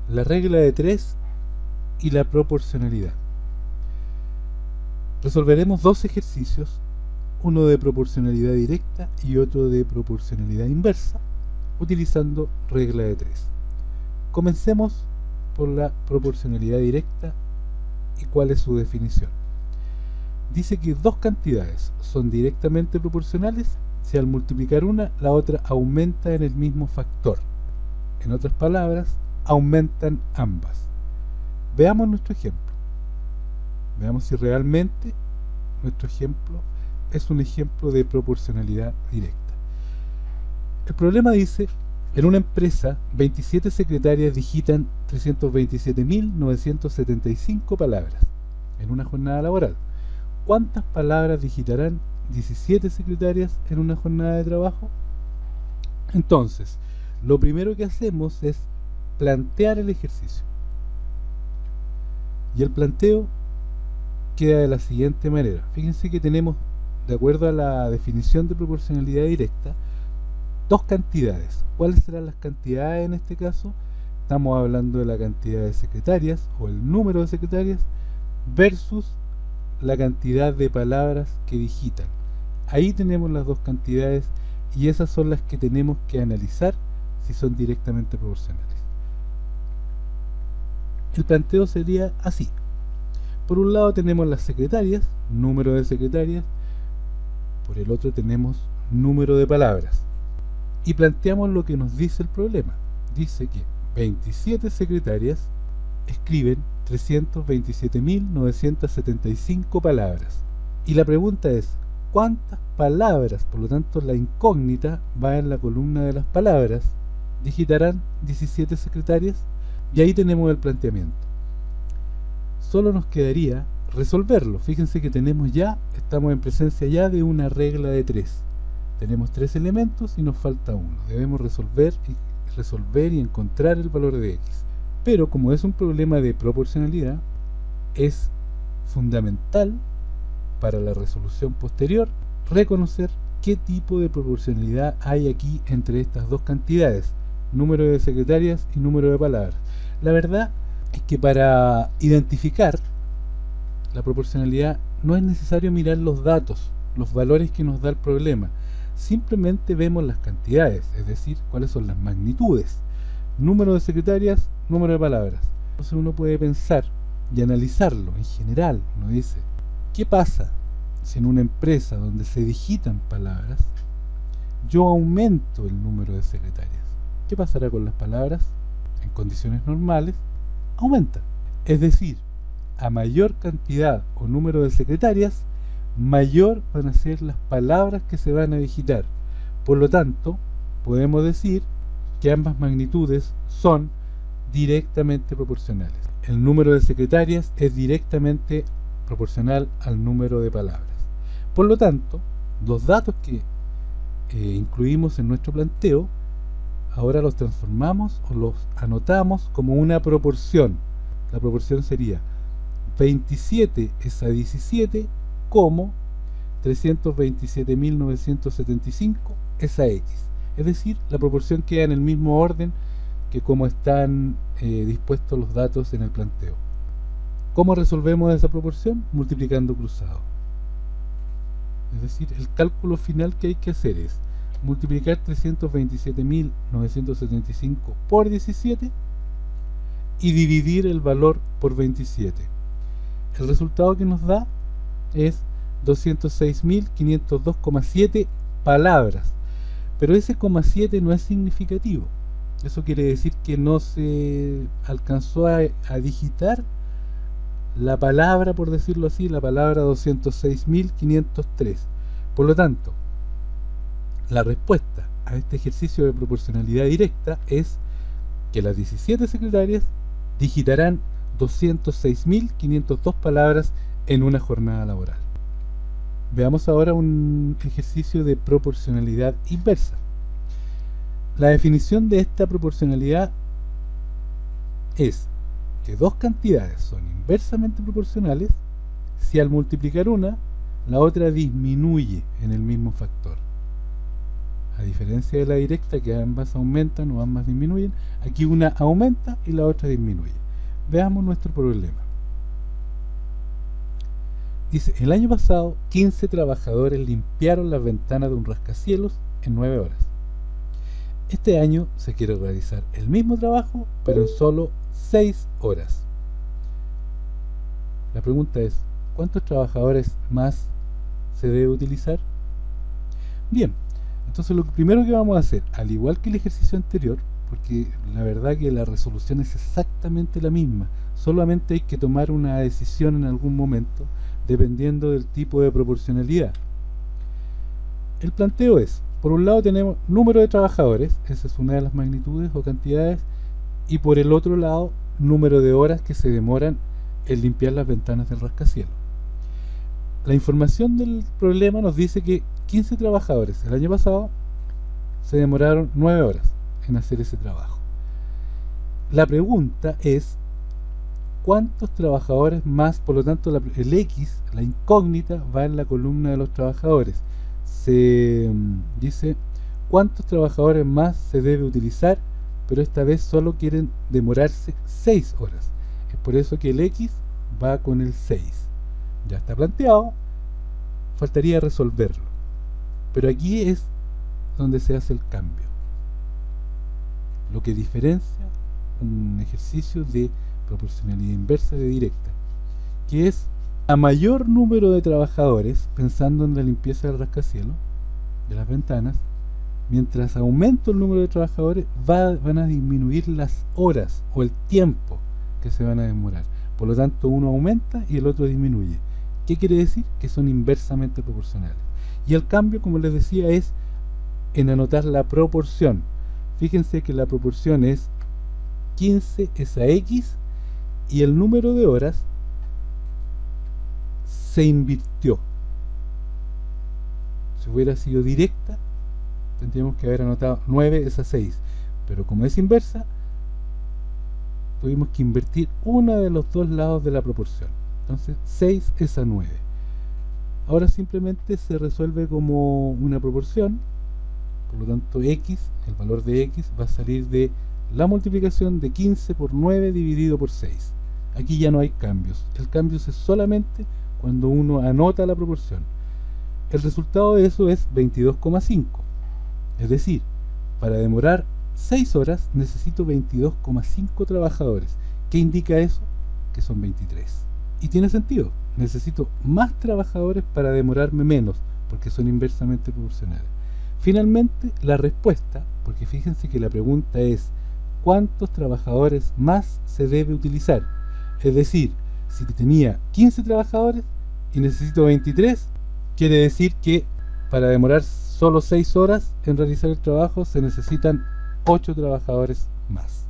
la regla de 3 y la proporcionalidad. Resolveremos dos ejercicios, uno de proporcionalidad directa y otro de proporcionalidad inversa, utilizando regla de 3. Comencemos por la proporcionalidad directa y cuál es su definición. Dice que dos cantidades son directamente proporcionales si al multiplicar una, la otra aumenta en el mismo factor. En otras palabras, aumentan ambas. Veamos nuestro ejemplo. Veamos si realmente nuestro ejemplo es un ejemplo de proporcionalidad directa. El problema dice, en una empresa, 27 secretarias digitan 327.975 palabras en una jornada laboral. ¿Cuántas palabras digitarán 17 secretarias en una jornada de trabajo? Entonces, lo primero que hacemos es plantear el ejercicio. Y el planteo queda de la siguiente manera. Fíjense que tenemos, de acuerdo a la definición de proporcionalidad directa, dos cantidades. ¿Cuáles serán las cantidades en este caso? Estamos hablando de la cantidad de secretarias o el número de secretarias versus la cantidad de palabras que digitan. Ahí tenemos las dos cantidades y esas son las que tenemos que analizar si son directamente proporcionales. El planteo sería así. Por un lado tenemos las secretarias, número de secretarias, por el otro tenemos número de palabras. Y planteamos lo que nos dice el problema. Dice que 27 secretarias escriben 327.975 palabras. Y la pregunta es, ¿cuántas palabras? Por lo tanto, la incógnita va en la columna de las palabras. ¿Digitarán 17 secretarias? Y ahí tenemos el planteamiento. Solo nos quedaría resolverlo. Fíjense que estamos en presencia ya de una regla de 3. Tenemos 3 elementos y nos falta uno. Debemos resolver y encontrar el valor de x. Pero como es un problema de proporcionalidad, es fundamental para la resolución posterior reconocer qué tipo de proporcionalidad hay aquí entre estas dos cantidades, número de secretarias y número de palabras. La verdad es que para identificar la proporcionalidad no es necesario mirar los datos, los valores que nos da el problema. Simplemente vemos las cantidades, es decir, cuáles son las magnitudes. Número de secretarias, número de palabras. Entonces uno puede pensar y analizarlo en general. Uno dice, ¿qué pasa si en una empresa donde se digitan palabras yo aumento el número de secretarias? ¿Qué pasará con las palabras? En condiciones normales, aumenta. Es decir, a mayor cantidad o número de secretarias, mayor van a ser las palabras que se van a digitar. Por lo tanto, podemos decir que ambas magnitudes son directamente proporcionales. El número de secretarias es directamente proporcional al número de palabras. Por lo tanto, los datos que incluimos en nuestro planteo, ahora los transformamos o los anotamos como una proporción. La proporción sería 27 es a 17 como 327.975 es a x. Es decir, la proporción queda en el mismo orden que como están dispuestos los datos en el planteo. ¿Cómo resolvemos esa proporción? Multiplicando cruzado. Es decir, el cálculo final que hay que hacer es multiplicar 327.975 por 17 y dividir el valor por 27. El resultado que nos da es 206.502,7 palabras. Pero ese 0,7 no es significativo. Eso quiere decir que no se alcanzó a digitar la palabra, por decirlo así, la palabra 206.503. Por lo tanto, la respuesta a este ejercicio de proporcionalidad directa es que las 17 secretarias digitarán 206.502 palabras en una jornada laboral. Veamos ahora un ejercicio de proporcionalidad inversa. La definición de esta proporcionalidad es que dos cantidades son inversamente proporcionales si al multiplicar una, la otra disminuye en el mismo factor. A diferencia de la directa, que ambas aumentan o ambas disminuyen, aquí una aumenta y la otra disminuye. Veamos nuestro problema. Dice, el año pasado 15 trabajadores limpiaron las ventanas de un rascacielos en 9 horas. Este año se quiere realizar el mismo trabajo, pero en solo 6 horas. La pregunta es, ¿cuántos trabajadores más se debe utilizar? Bien, entonces lo primero que vamos a hacer, al igual que el ejercicio anterior, porque la verdad que la resolución es exactamente la misma, solamente hay que tomar una decisión en algún momento, dependiendo del tipo de proporcionalidad. El planteo es, por un lado tenemos número de trabajadores, esa es una de las magnitudes o cantidades, y por el otro lado, número de horas que se demoran en limpiar las ventanas del rascacielos. La información del problema nos dice que 15 trabajadores el año pasado se demoraron 9 horas en hacer ese trabajo. La pregunta es, ¿cuántos trabajadores más? Por lo tanto, el X, la incógnita, va en la columna de los trabajadores. Se dice, ¿cuántos trabajadores más se debe utilizar? Pero esta vez solo quieren demorarse 6 horas. Es por eso que el X va con el 6. Ya está planteado, faltaría resolverlo. Pero aquí es donde se hace el cambio. Lo que diferencia un ejercicio de proporcionalidad inversa de directa, que es a mayor número de trabajadores, pensando en la limpieza del rascacielos, de las ventanas, mientras aumenta el número de trabajadores, van a disminuir las horas o el tiempo que se van a demorar. Por lo tanto, uno aumenta y el otro disminuye. ¿Qué quiere decir? Que son inversamente proporcionales. Y el cambio, como les decía, es en anotar la proporción. Fíjense que la proporción es 15 es a X y el número de horas se invirtió. Si hubiera sido directa, tendríamos que haber anotado 9 es a 6. Pero como es inversa, tuvimos que invertir uno de los dos lados de la proporción. Entonces 6 es a 9. Ahora simplemente se resuelve como una proporción. Por lo tanto, X, el valor de X, va a salir de la multiplicación de 15 por 9 dividido por 6. Aquí ya no hay cambios. El cambio es solamente cuando uno anota la proporción. El resultado de eso es 22,5. Es decir, para demorar 6 horas necesito 22,5 trabajadores. ¿Qué indica eso? Que son 23. Y tiene sentido. Necesito más trabajadores para demorarme menos, porque son inversamente proporcionales. Finalmente, la respuesta, porque fíjense que la pregunta es ¿cuántos trabajadores más se debe utilizar? Es decir, si tenía 15 trabajadores y necesito 23, quiere decir que para demorar solo 6 horas en realizar el trabajo se necesitan 8 trabajadores más.